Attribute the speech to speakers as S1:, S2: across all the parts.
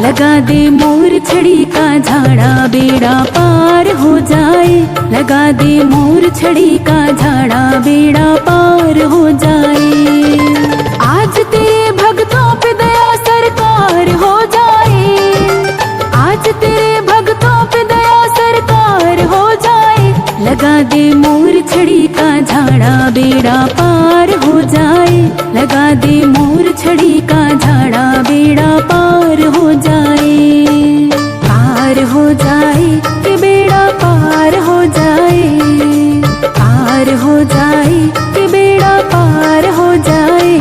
S1: लगा दे मोर छड़ी का झाड़ा बेड़ा पार हो जाए। लगा दे मोर छड़ी का झाड़ा बेड़ा पार हो जाए। आज तेरे भक्तों पे दया सरकार हो जाए। आज तेरे भक्तों पे दया सरकार हो जाए। लगा दे मोर छड़ी का झाड़ा बेड़ा पार हो जाए। लगा दे मोर छड़ी का झाड़ा बेड़ा पार हो जाए। पार हो जाए कि बेड़ा पार हो जाए। पार हो जाए कि बेड़ा पार हो जाए।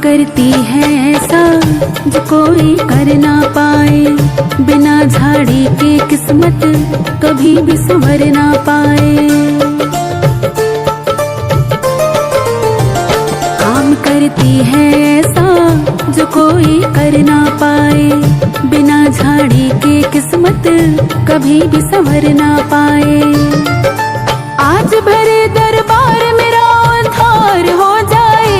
S1: करती है ऐसा जो कोई कर ना पाए। बिना झाड़ी के किस्मत कभी भी संवर ना पाए। काम करती है ऐसा जो कोई कर ना पाए। बिना झाड़ी के किस्मत कभी भी संवर ना पाए। आज भरे दरबार मेरा उद्धार हो जाए।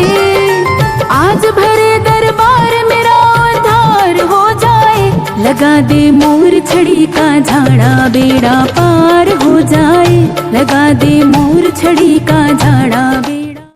S1: आज भरे दरबार मेरा उद्धार हो जाए। लगा दे मोर छड़ी का झाड़ा बेड़ा पार हो जाए। लगा दे मोर छड़ी का झाड़ा